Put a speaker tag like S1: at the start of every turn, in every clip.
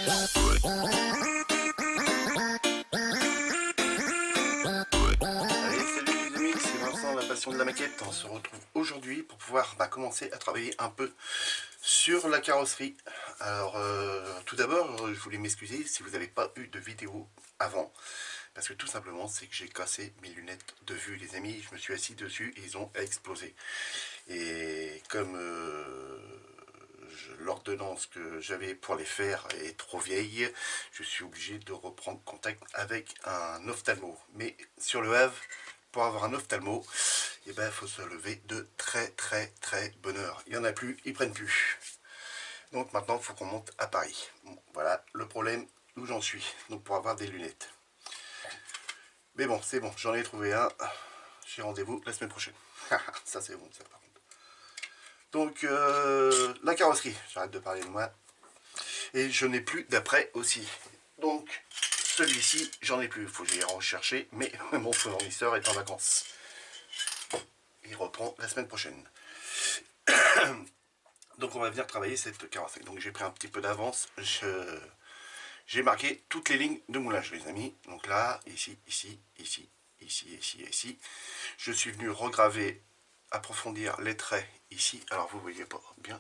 S1: Allez, salut les amis, c'est Vincent, la passion de la maquette. On se retrouve aujourd'hui pour pouvoir commencer à travailler un peu sur la carrosserie. Alors, tout d'abord, je voulais m'excuser si vous n'avez pas eu de vidéo avant. Parce que tout simplement, c'est que j'ai cassé mes lunettes de vue, les amis. Je me suis assis dessus et ils ont explosé. Et comme l'ordonnance que j'avais pour les faire est trop vieille, je suis obligé de reprendre contact avec un ophtalmo. Mais sur le Havre, pour avoir un ophtalmo, il faut se lever de très bonne heure. Il n'y en a plus, ils prennent plus. Donc maintenant, il faut qu'on monte à Paris. Bon, voilà le problème où j'en suis. Donc pour avoir des lunettes. Mais bon, c'est bon, j'en ai trouvé un. J'ai rendez-vous la semaine prochaine. Ça c'est bon, ça par contre. Donc la carrosserie, j'arrête de parler de moi. Et je n'ai plus d'après aussi. Donc celui-ci, j'en ai plus. Il faut que j'aille en rechercher, mais mon fournisseur est en vacances. Il reprend la semaine prochaine. Donc on va venir travailler cette carrosserie. Donc j'ai pris un petit peu d'avance. J'ai marqué toutes les lignes de moulage, les amis. Donc là, ici, ici, ici, ici, ici, ici. Je suis venu regraver, approfondir les traits ici. Alors vous voyez pas bien.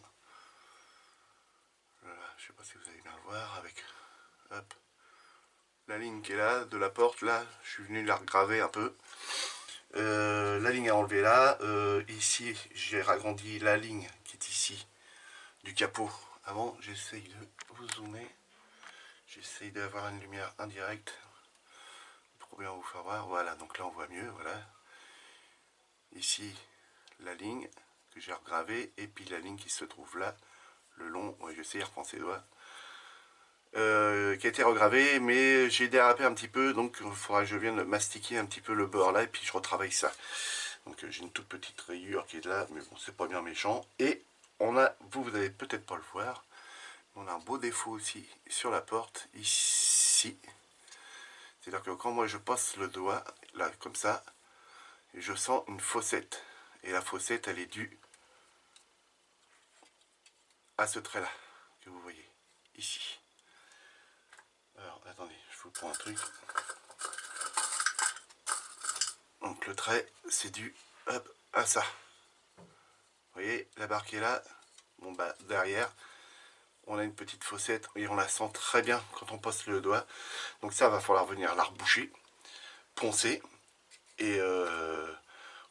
S1: Voilà, je sais pas si vous allez bien le voir avec hop, la ligne qui est là, de la porte. Là, je suis venu la regraver un peu. La ligne à enlever là. Ici, j'ai ragrandi la ligne qui est ici du capot. Avant, j'essaye de vous zoomer. J'essaye d'avoir une lumière indirecte pour bien vous faire voir. Voilà, donc là on voit mieux. Voilà. Ici, la ligne que j'ai regravée et puis la ligne qui se trouve là, le long. Ouais, j'essaie de repenser les doigts. Qui a été regravée, mais j'ai dérapé un petit peu, donc il faudra que je vienne mastiquer un petit peu le bord là et puis je retravaille ça. Donc j'ai une toute petite rayure qui est là, mais bon, c'est pas bien méchant. Et on a, vous allez peut-être pas le voir, on a un beau défaut aussi sur la porte ici. C'est-à-dire que quand moi je passe le doigt là comme ça, je sens une fossette. Et la fossette, elle est due à ce trait là que vous voyez ici. Alors attendez, je vous prends un truc. Donc le trait, c'est dû hop, à ça. Vous voyez, la barre qui est là, bon bah derrière, on a une petite fossette et on la sent très bien quand on passe le doigt. Donc ça, va falloir venir la reboucher, poncer et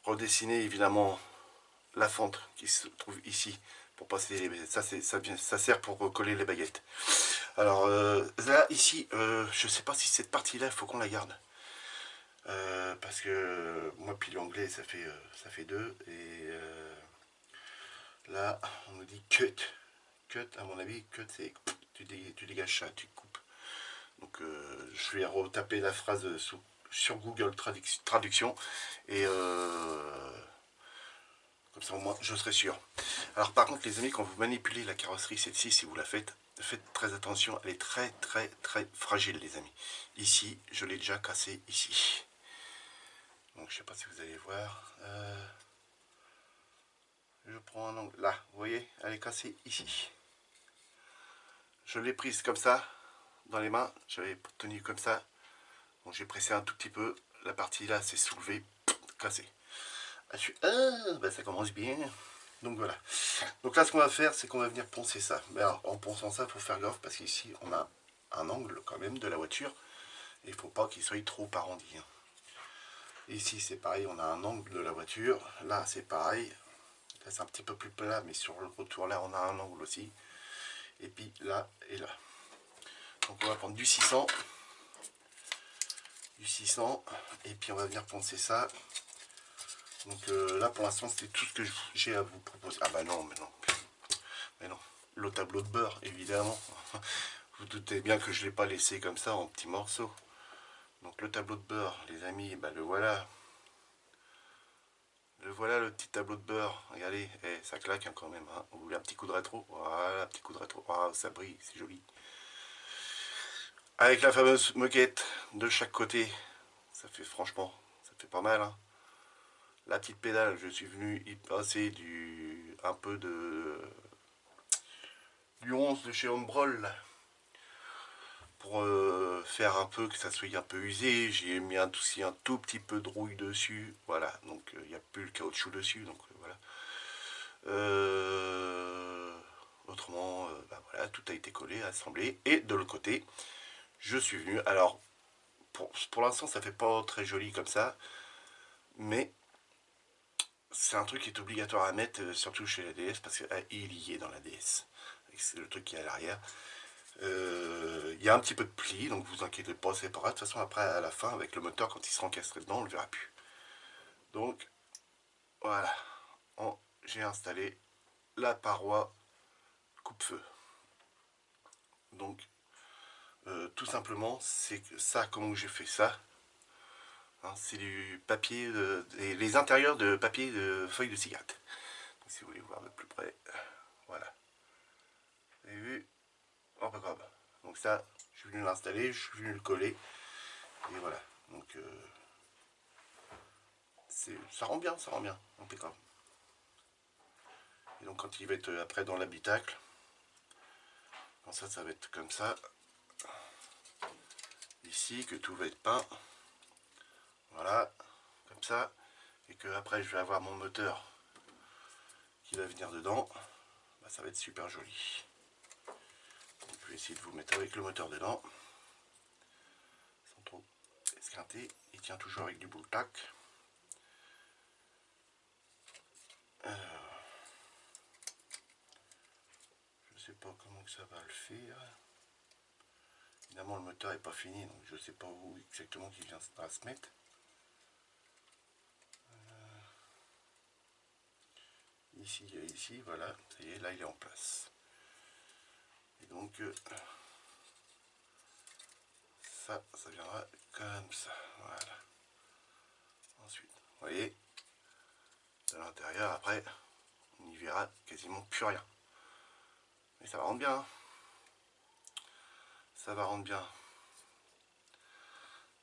S1: redessiner évidemment la fente qui se trouve ici pour passer les baguettes. Ça sert pour coller les baguettes. Alors là, ici, je sais pas si cette partie-là, il faut qu'on la garde. Parce que moi pile anglais ça fait 2 et là on nous dit cut à mon avis cut c'est tu dégages ça, tu coupes. Donc je vais retaper la phrase sur Google traduction et comme ça au moins je serai sûr. Alors par contre les amis, quand vous manipulez la carrosserie celle-ci, si vous la faites très attention, elle est très fragile les amis. Ici je l'ai déjà cassé ici. Donc je sais pas si vous allez voir. Je prends un angle là, vous voyez, elle est cassée ici. Je l'ai prise comme ça dans les mains, j'avais tenu comme ça. Donc j'ai pressé un tout petit peu, la partie là s'est soulevée, cassée. Ça commence bien. Donc voilà. Donc là ce qu'on va faire, c'est qu'on va venir poncer ça. Mais alors, en ponçant ça, il faut faire gaffe parce qu'ici on a un angle quand même de la voiture. Et il ne faut pas qu'il soit trop arrondi. Ici c'est pareil, on a un angle de la voiture. Là c'est pareil. Là c'est un petit peu plus plat, mais sur le retour là on a un angle aussi. Et puis là et là. Donc on va prendre du 600. Du 600. Et puis on va venir poncer ça. Donc là pour l'instant c'est tout ce que j'ai à vous proposer. Ah bah non, mais non. Mais non. Le tableau de beurre, évidemment. Vous doutez bien que je ne l'ai pas laissé comme ça en petits morceaux. Donc le tableau de beurre, les amis, bah le voilà. Le voilà le petit tableau de beurre. Regardez, ça claque hein, quand même. Hein. Vous voulez un petit coup de rétro? Voilà, un petit coup de rétro. Ah, ça brille, c'est joli. Avec la fameuse moquette de chaque côté. Ça fait franchement, ça fait pas mal. Hein. La petite pédale, je suis venu y passer un peu du 11 de chez Ombrol. pour faire un peu que ça soit un peu usé, j'ai mis aussi un tout petit peu de rouille dessus, voilà, donc il n'y a plus le caoutchouc dessus, donc voilà. Autrement, bah voilà, tout a été collé, assemblé, et de l'autre côté, je suis venu, alors pour l'instant ça fait pas très joli comme ça, mais c'est un truc qui est obligatoire à mettre, surtout chez la DS, parce qu'il y est dans la DS, c'est le truc qui est à l'arrière. Il y a un petit peu de pli, donc vous inquiétez pas, c'est pas grave. De toute façon, après, à la fin, avec le moteur, quand il sera encastré dedans, on le verra plus. Donc, voilà. J'ai installé la paroi coupe-feu. Donc, tout simplement, c'est ça, comment j'ai fait ça. Hein, c'est du papier, les intérieurs de papier de feuilles de cigarette. Donc, si vous voulez voir de plus près, voilà. Vous avez vu? Oh, pas grave. Donc ça, je suis venu l'installer, je suis venu le coller. Et voilà. Donc, ça rend bien, impeccable. Et donc quand il va être après dans l'habitacle, ça va être comme ça. Ici, que tout va être peint. Voilà, comme ça. Et que après je vais avoir mon moteur qui va venir dedans. Bah, ça va être super joli. Donc, je vais essayer de vous mettre avec le moteur dedans. Sans trop esquinter. Il tient toujours avec du boule tac. Je sais pas comment que ça va le faire. Évidemment le moteur n'est pas fini, donc je sais pas où exactement qu'il vient se mettre. Ici, voilà, ça y est, là il est en place. Et donc ça viendra comme ça, voilà. Ensuite, vous voyez, de l'intérieur, après, on n'y verra quasiment plus rien. Mais ça va rendre bien, hein. Ça va rendre bien.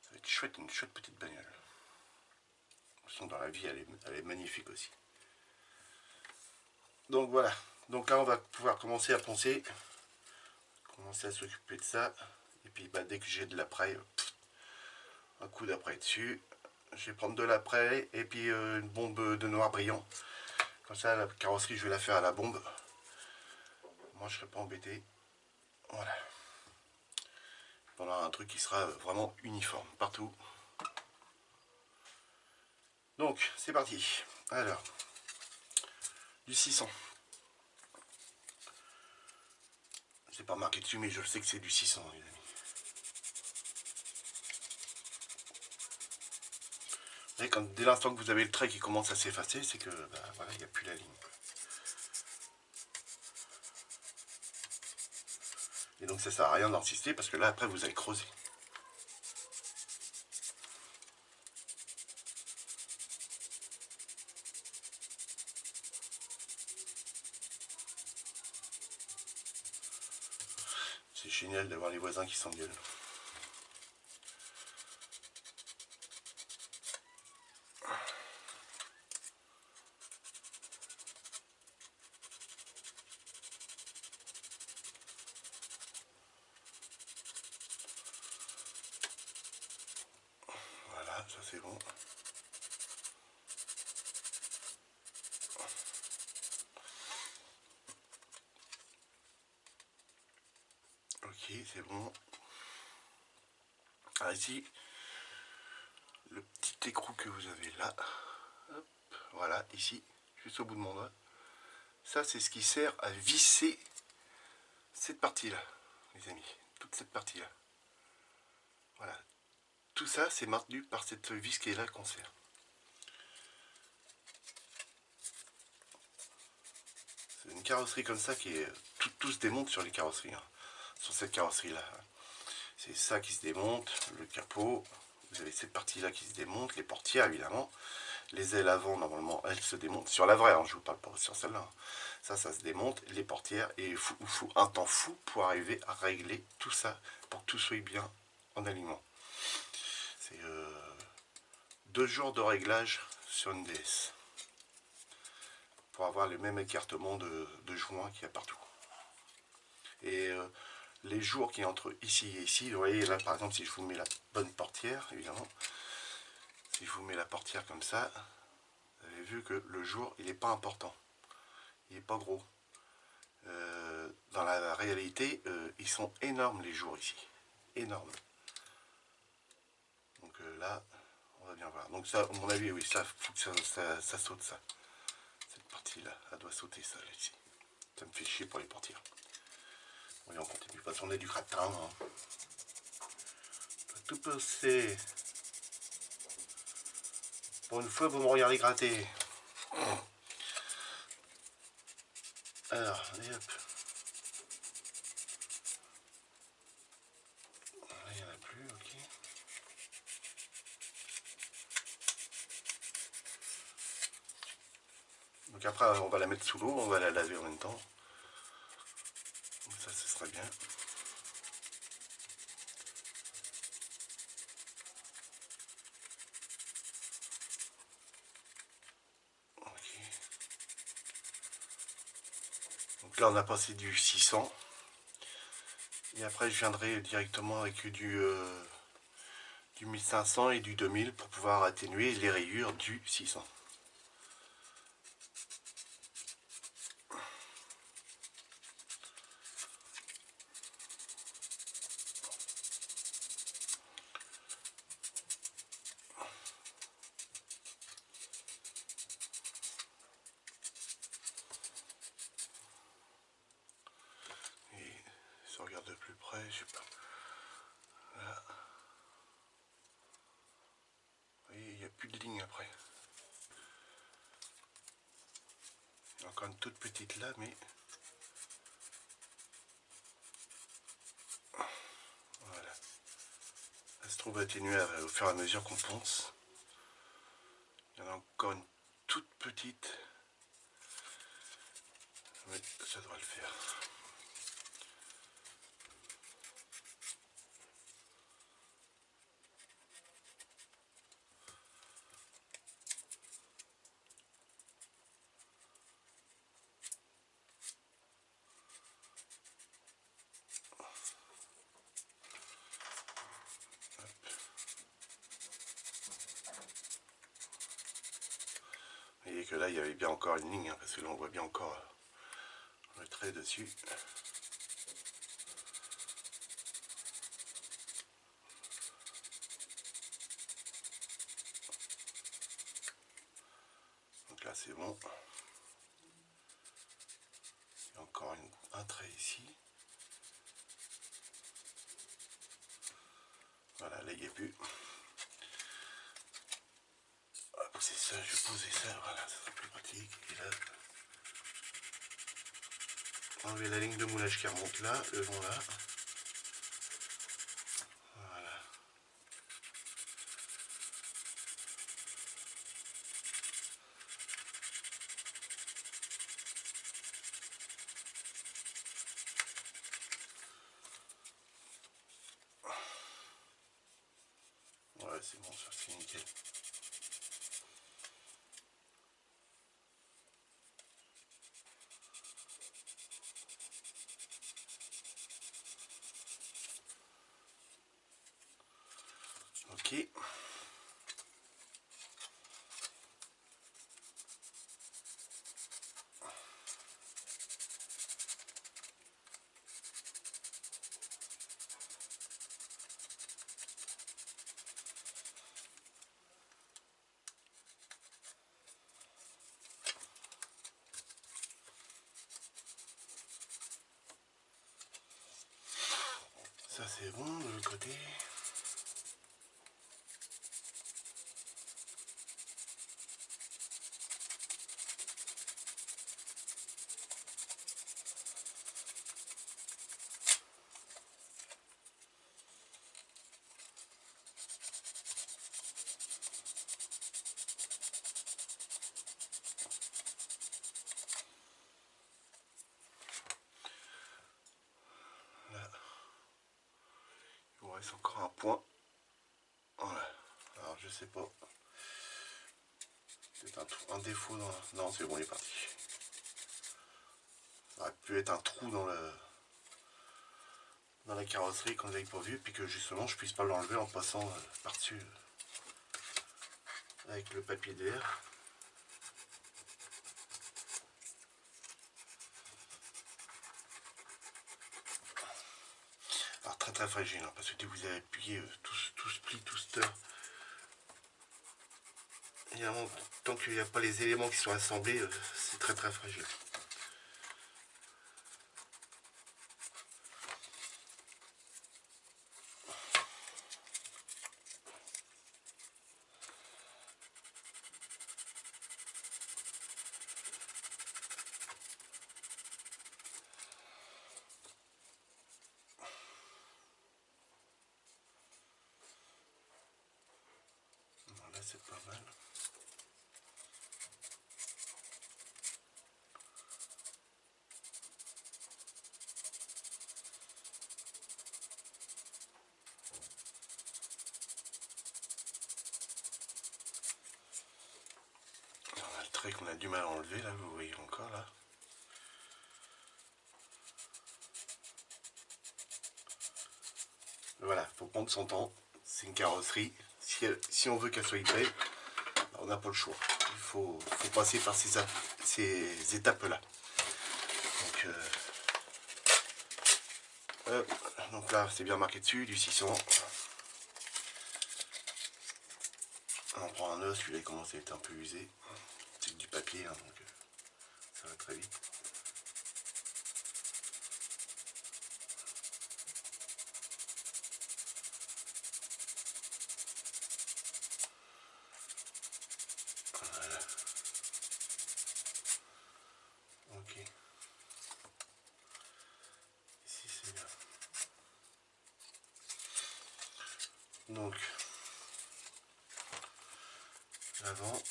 S1: Ça va être chouette, une chouette petite bagnole. De toute façon, dans la vie, elle est magnifique aussi. Donc voilà, donc là on va pouvoir commencer à poncer, commencer à s'occuper de ça. Et puis bah, dès que j'ai de l'après, un coup d'après dessus, je vais prendre de l'après et puis une bombe de noir brillant. Comme ça la carrosserie je vais la faire à la bombe. Moi je serai pas embêté. Voilà. On aura un truc qui sera vraiment uniforme partout. Donc c'est parti. Alors, du 600. C'est pas marqué dessus mais je sais que c'est du 600 les amis. Et quand, dès l'instant que vous avez le trait qui commence à s'effacer, c'est que bah, voilà, il n'y a plus la ligne. Et donc ça sert à rien d'insister parce que là après vous allez creuser. C'est génial d'avoir les voisins qui s'engueulent. Voilà, ça c'est bon. Ok, c'est bon. Alors ici, le petit écrou que vous avez là, hop, voilà, ici, juste au bout de mon doigt, ça c'est ce qui sert à visser cette partie-là, les amis, toute cette partie-là. Voilà, tout ça c'est maintenu par cette vis qui est là qu'on sert. C'est une carrosserie comme ça qui est... Tout se démonte sur les carrosseries, hein, sur cette carrosserie-là. C'est ça qui se démonte, le capot, vous avez cette partie-là qui se démonte, les portières évidemment. Les ailes avant, normalement, elles se démontent. Sur la vraie, hein, je vous parle pas sur celle-là. Ça se démonte, les portières. Et il faut un temps fou pour arriver à régler tout ça, pour que tout soit bien en alignement. C'est 2 jours de réglage sur une DS. Pour avoir le même écartement de joints qu'il y a partout. Et les jours qui est entre ici et ici, vous voyez là par exemple si je vous mets la bonne portière, évidemment, si je vous mets la portière comme ça, vous avez vu que le jour il n'est pas important, il n'est pas gros. Dans la réalité, ils sont énormes les jours ici, énormes. Donc là, on va bien voir. Donc ça, à mon avis, oui, ça faut que ça saute ça. Cette partie-là, elle doit sauter ça là, ici. Ça me fait chier pour les portières. Voyons, on continue. Pas tourner du gratin. Hein. Tout passer. Pour une fois, vous me regardez gratter. Alors, allez hop. Là, il n'y en a plus, ok. Donc après, on va la mettre sous l'eau, on va la laver en même temps. Donc ça, ce serait bien. Ok. Donc là, on a passé du 600. Et après, je viendrai directement avec du 1500 et du 2000 pour pouvoir atténuer les rayures du 600. Et si on regarde de plus près, je sais pas. Là. Vous voyez, il n'y a plus de ligne après. Il y a encore une toute petite là, mais voilà. Elle se trouve atténuée au fur et à mesure qu'on ponce. Il y en a encore une toute petite. Mais ça doit le faire. Vous voyez que là, il y avait bien encore une ligne, hein, parce que là, on voit bien encore le trait dessus. Donc là, c'est bon. Il y a encore un trait ici. Voilà, là, il n'y a plus. Hop, c'est ça, je vais poser ça, voilà, ça sera plus pratique. Et là, enlever la ligne de moulage qui remonte là, le long là. Voilà. Ouais, c'est bon, ça, c'est nickel. Ok. Ça, c'est bon, de l'autre côté. Là. Il vous reste encore un point. Voilà. Alors, je sais pas. C'est un défaut dans la... Non, c'est bon, il est parti. Ça aurait pu être un trou dans le... la carrosserie qu'on n'avait pas vu, puis que justement je puisse pas l'enlever en passant par-dessus avec le papier d'air. Alors très fragile, hein, parce que dès que vous avez appuyé, tout se plie, tout se teurt. Évidemment, tant qu'il n'y a pas les éléments qui sont assemblés, c'est très fragile. Là c'est pas mal. On a le trait qu'on a du mal à enlever là, vous voyez encore là. Voilà, faut prendre son temps. C'est une carrosserie. Si on veut qu'elle soit hybride, on n'a pas le choix. Il faut passer par ces étapes-là. Donc là, c'est bien marqué dessus, du 600. On prend un os, celui-là il commence à être un peu usé. C'est du papier, hein, donc ça va très vite. Voilà. Ok. Ici c'est bien. Donc, l'avant.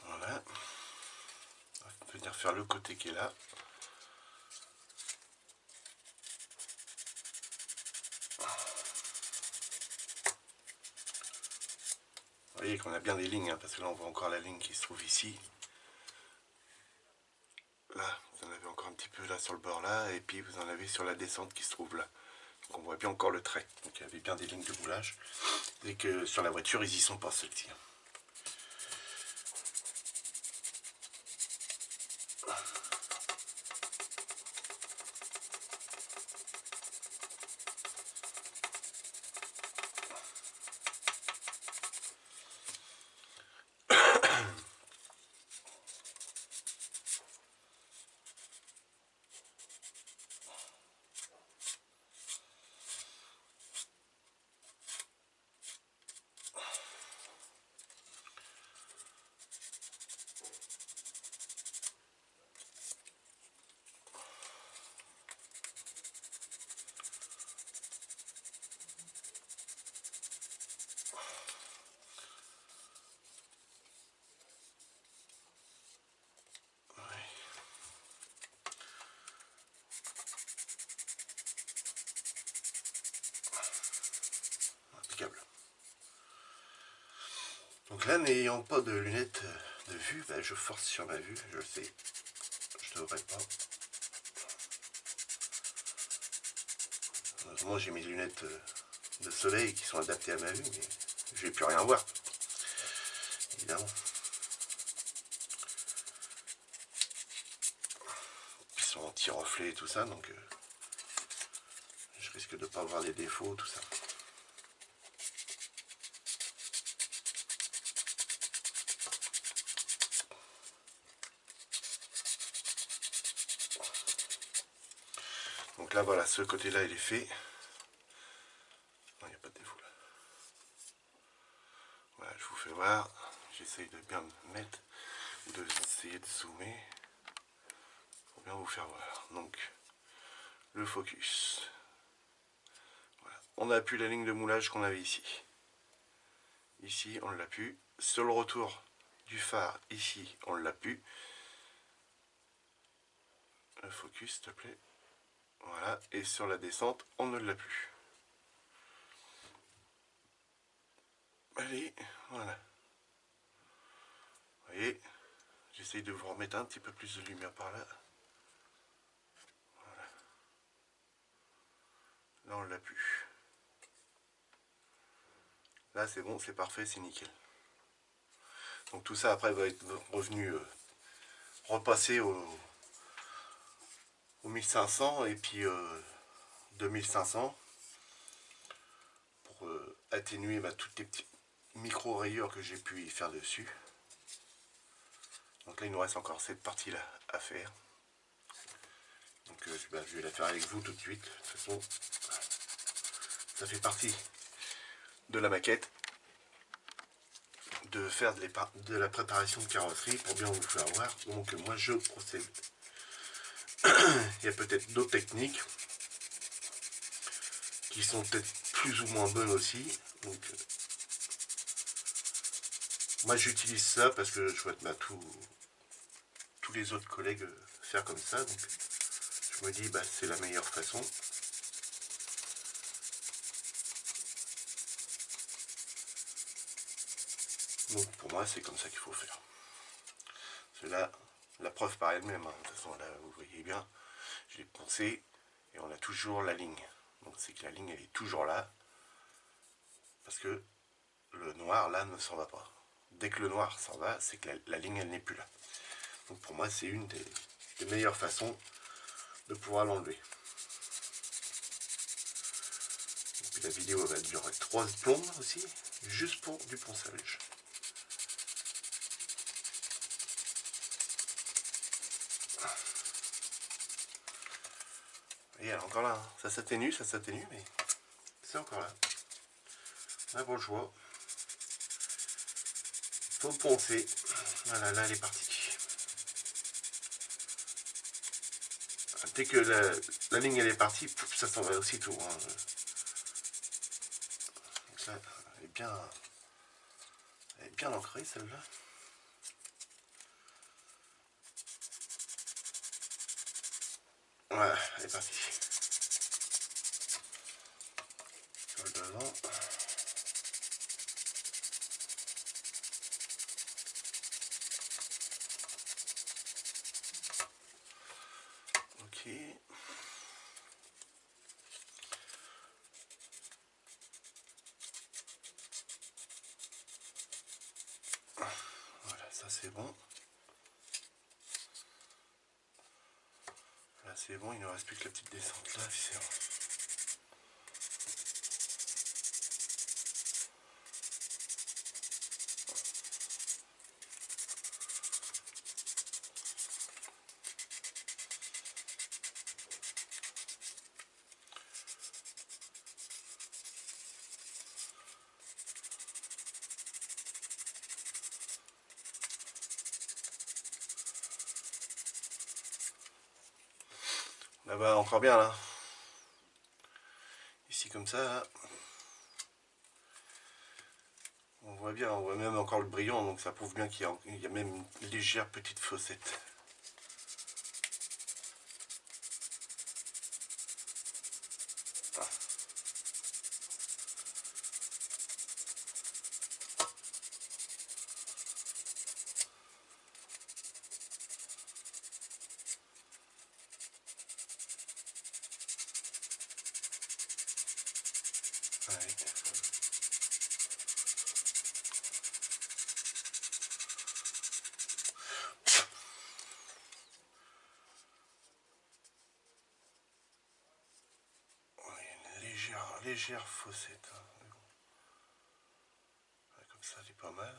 S1: Voilà. On va venir faire le côté qui est là. Vous voyez qu'on a bien des lignes, hein, parce que là on voit encore la ligne qui se trouve ici. Là, vous en avez encore un petit peu là sur le bord là, et puis vous en avez sur la descente qui se trouve là. Donc on voit bien encore le trait. Donc il y avait bien des lignes de moulage. Et que sur la voiture, ils y sont pas celles-ci. Impeccable. Donc là, n'ayant pas de lunettes de vue, ben, je force sur ma vue, je le sais. Je devrais pas. Heureusement, j'ai mes lunettes de soleil qui sont adaptées à ma vue, mais je vais plus rien voir. Évidemment. Ils sont anti-reflets et tout ça, donc je risque de pas voir les défauts, tout ça. Donc là, voilà, ce côté-là, il est fait. Non, il n'y a pas de défaut là. Voilà, je vous fais voir. j'essaye de bien me mettre, ou d'essayer de zoomer, pour bien vous faire voir. Donc, le focus. Voilà. On n'a plus la ligne de moulage qu'on avait ici. Ici, on ne l'a plus. Sur le retour du phare, ici, on ne l'a plus. Le focus, s'il te plaît. Voilà. Et sur la descente, on ne l'a plus. Allez, voilà. Vous voyez, j'essaye de vous remettre un petit peu plus de lumière par là. Voilà. Là, on ne l'a plus. Là, c'est bon, c'est parfait, c'est nickel. Donc tout ça, après, va être revenu repasser au 1500 et puis 2500 pour atténuer toutes les petites micro-rayures que j'ai pu y faire dessus. Donc là, il nous reste encore cette partie-là à faire. Donc je vais la faire avec vous tout de suite. De toute façon, ça fait partie de la maquette de faire de la préparation de carrosserie pour bien vous faire voir. Donc moi, je procède. Il y a peut-être d'autres techniques qui sont peut-être plus ou moins bonnes aussi. Donc moi, j'utilise ça parce que je vois tous les autres collègues faire comme ça. Donc je me dis, c'est la meilleure façon. Donc pour moi, c'est comme ça qu'il faut faire. Cela, la preuve par elle-même. Hein. De toute façon, là, vous voyez bien, je l'ai poncé et on a toujours la ligne. Donc c'est que la ligne, elle est toujours là. Parce que le noir, là, ne s'en va pas. Dès que le noir s'en va, c'est que la ligne, elle n'est plus là. Donc pour moi, c'est une des meilleures façons de pouvoir l'enlever. Et puis la vidéo va durer 3 plombes aussi, juste pour du ponçage. Et elle est encore là, hein. Ça s'atténue, mais c'est encore là. On a bon choix. Faut poncer. Voilà, là elle est partie. Dès que la ligne elle est partie, pouf, ça s'en va aussitôt. Hein. Donc là, elle est bien ancrée celle-là. Voilà, elle est partie. Sur le devant. Ok. Voilà, ça c'est bon. Là c'est bon, il ne reste plus que la petite descente là, c'est bon. Là-bas, encore bien là. Ici comme ça, là. On voit bien, on voit même encore le brillant, donc ça prouve bien qu'il y a même une légère petite fossette. Ah. Ouais. Légère fossette. Hein. Ouais, comme ça, elle est pas mal.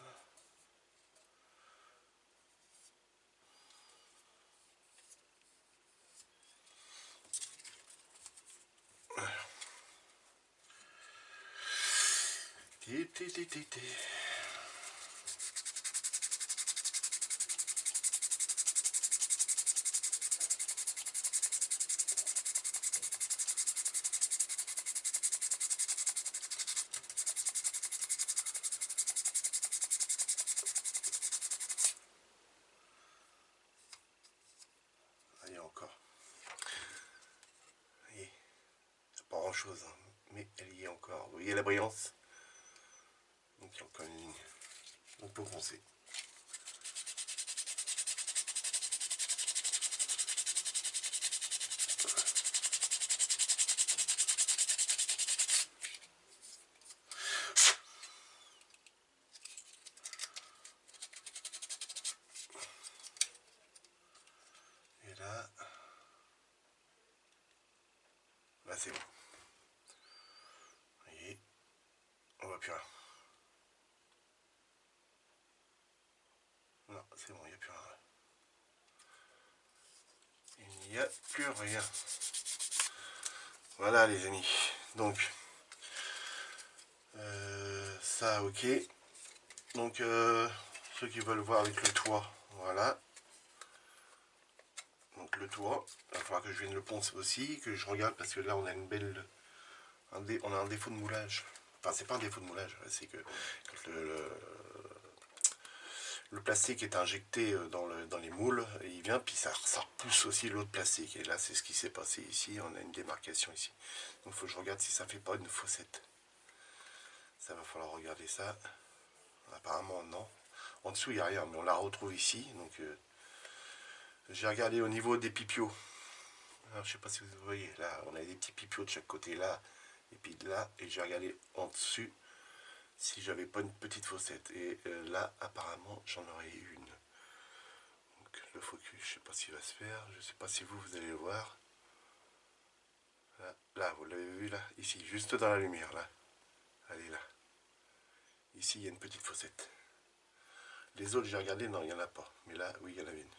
S1: encore. Vous voyez, c'est pas grand chose, hein, mais elle y est encore. Vous voyez la brillance? Donc il y a encore une ligne. On peut foncer. Et là c'est bon. Vous voyez, on voit plus rien. Non, c'est bon, il n'y a plus rien. Il n'y a plus rien. Voilà les amis. Donc, ça, ok. Donc, ceux qui veulent voir avec le toit, voilà. Donc le toit, il va falloir que je vienne le poncer aussi, que je regarde parce que là on a une belle, on a un défaut de moulage. Enfin c'est pas un défaut de moulage, c'est que quand le plastique est injecté dans les moules, il vient puis ça repousse aussi l'autre plastique. Et là c'est ce qui s'est passé ici, on a une démarcation ici. Donc il faut que je regarde si ça fait pas une fossette. Ça va falloir regarder ça. Apparemment non. En dessous il n'y a rien, mais on la retrouve ici. Donc j'ai regardé au niveau des pipiots. Alors, je sais pas si vous voyez, là on a des petits pipiots de chaque côté là, et puis de là, et j'ai regardé en dessus si j'avais pas une petite fossette. Et là apparemment j'en aurais une. Donc le focus, je sais pas s'il va se faire, je sais pas si vous allez le voir. Là vous l'avez vu là, ici, juste dans la lumière là. Allez là. Ici il y a une petite fossette. Les autres j'ai regardé, non il n'y en a pas. Mais là, oui il y en avait une.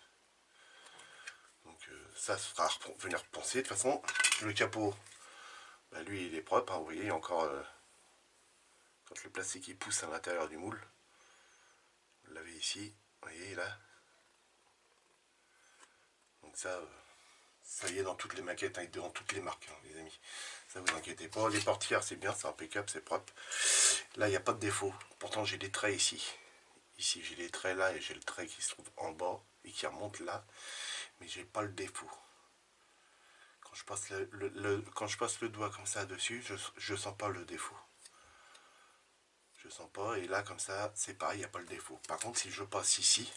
S1: Donc ça sera venir reponcer. De toute façon, le capot, bah, lui il est propre, hein, vous voyez, il y a encore quand le plastique il pousse à l'intérieur du moule. Vous l'avez ici, vous voyez là. Donc ça y est dans toutes les maquettes, hein, dans toutes les marques, hein, les amis. Ça vous inquiétez pas. Les portières c'est bien, c'est impeccable, c'est propre. Là il n'y a pas de défaut. Pourtant j'ai des traits ici. Ici j'ai des traits là et j'ai le trait qui se trouve en bas et qui remonte là. Mais j'ai pas le défaut. Quand je passe quand je passe le doigt comme ça dessus, je sens pas le défaut. Je sens pas, et là comme ça c'est pareil, il n'y a pas le défaut. Par contre si je passe ici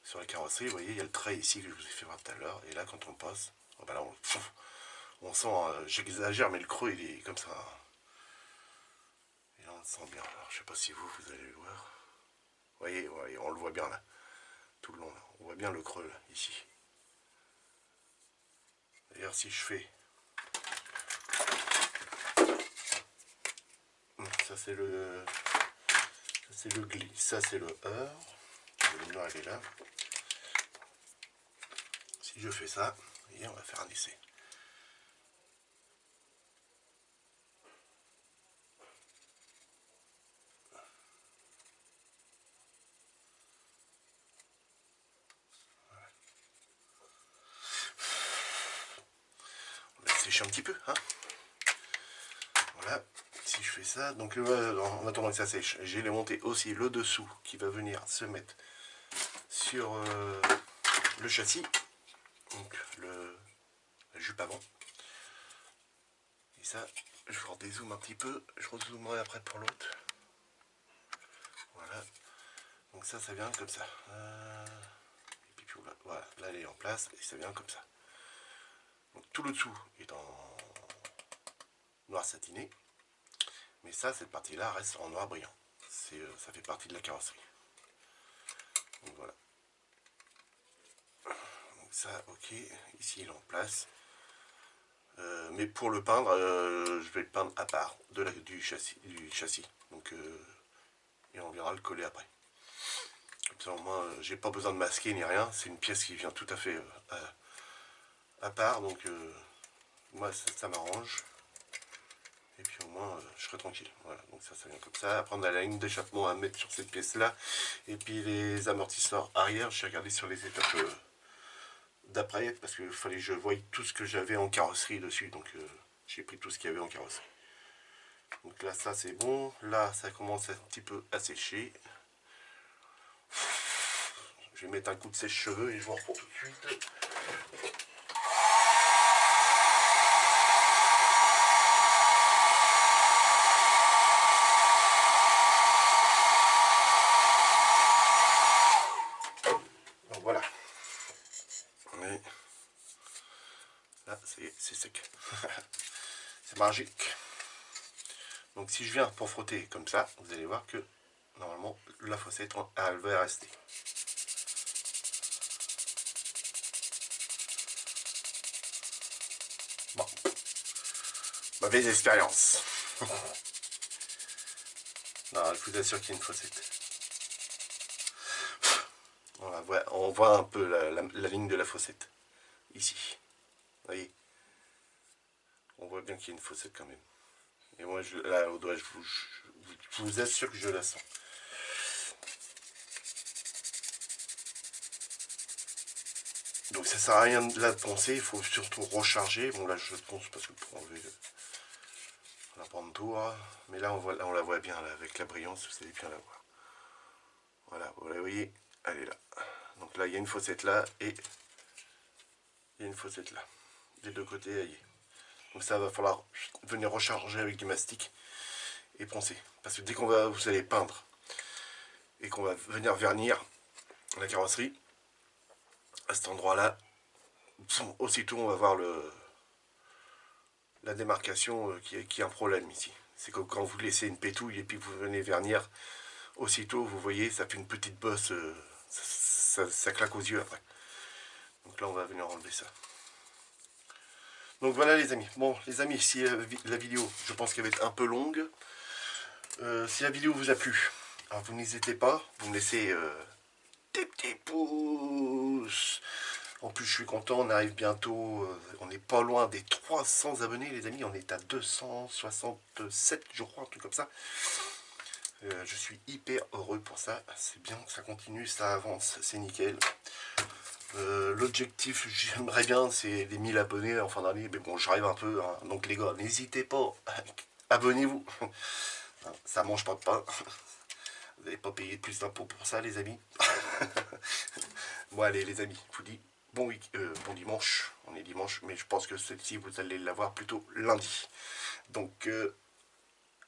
S1: sur la carrosserie, vous voyez il y a le trait ici que je vous ai fait voir tout à l'heure, et là quand on passe, oh ben là, on sent, j'exagère mais le creux il est comme ça, et là on le sent bien. Alors je sais pas si vous allez le voir, vous voyez, on le voit bien là, tout le long là. On voit bien le creux là, ici. D'ailleurs si je fais, ça c'est le glis, ça c'est le heurt, le lumière elle est là. Si je fais ça, vous voyez, on va faire un essai. On va sécher un petit peu, hein. Voilà, si je fais ça, donc en attendant que ça sèche, j'ai monté aussi le dessous qui va venir se mettre sur le châssis, donc la jupe avant. Et ça, je vous redézoome un petit peu, je rezoomerai après pour l'autre. Voilà, donc ça vient comme ça. Et puis voilà, là elle est en place et ça vient comme ça. Donc tout le dessous est en noir satiné, mais ça, cette partie-là reste en noir brillant. Ça fait partie de la carrosserie. Donc voilà. Donc ça, ok, ici il est en place. Mais pour le peindre, je vais le peindre à part du châssis. Donc, et on verra le coller après. Comme ça, au moins, j'ai pas besoin de masquer ni rien. C'est une pièce qui vient tout à fait à part. Donc, moi, ça m'arrange. Et puis au moins, je serai tranquille. Voilà, donc ça vient comme ça. Après, on a la ligne d'échappement à mettre sur cette pièce-là. Et puis les amortisseurs arrière, j'ai regardé sur les étapes d'après, parce qu'il fallait que je voie tout ce que j'avais en carrosserie dessus. Donc, j'ai pris tout ce qu'il y avait en carrosserie. Donc là, ça c'est bon. Là, ça commence un petit peu à sécher. Je vais mettre un coup de sèche-cheveux et je vous reprends tout de suite. Donc voilà. Et là, c'est sec. C'est magique. Donc si je viens pour frotter comme ça, vous allez voir que normalement la fossette, elle va rester. Bon, mauvaise expérience. Non, je vous assure qu'il y a une fossette. On voit un peu la ligne de la fossette. Ici. Vous voyez? On voit bien qu'il y a une fossette quand même. Et moi, là, au doigt, je vous assure que je la sens. Donc ça sert à rien de la poncer, il faut surtout recharger. Bon là je ponce parce que pour enlever la pantour. Mais là on la voit bien là, avec la brillance, vous allez bien la voir. Voilà, vous la voyez, elle est là. Donc là il y a une fossette là et il y a une fossette là. Des deux côtés, elle y est. Donc ça va falloir venir recharger avec du mastic et poncer. Parce que dès vous allez peindre et qu'on va venir vernir la carrosserie, à cet endroit là, aussitôt on va voir la démarcation qui a un problème ici. C'est que quand vous laissez une pétouille et puis vous venez vernir, aussitôt vous voyez ça fait une petite bosse, ça claque aux yeux après. Donc là on va venir enlever ça. Donc voilà les amis. Bon les amis, si la vidéo, je pense qu'elle va être un peu longue. Si la vidéo vous a plu, alors vous n'hésitez pas, vous me laissez des petits pouces. En plus je suis content, on arrive bientôt, on n'est pas loin des 300 abonnés les amis, on est à 267 je crois, un truc comme ça. Je suis hyper heureux pour ça, c'est bien, ça continue, ça avance, c'est nickel. L'objectif, j'aimerais bien, c'est les 1000 abonnés en fin d'année, mais bon, j'arrive un peu, hein. Donc les gars, n'hésitez pas, abonnez-vous. Ça mange pas de pain. Vous n'allez pas payer plus d'impôts pour ça, les amis. Bon, allez, les amis, je vous dis bon dimanche. On est dimanche, mais je pense que celle-ci, vous allez l'avoir plutôt lundi. Donc,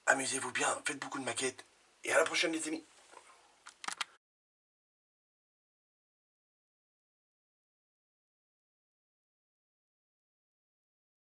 S1: amusez-vous bien, faites beaucoup de maquettes. Et à la prochaine, les amis.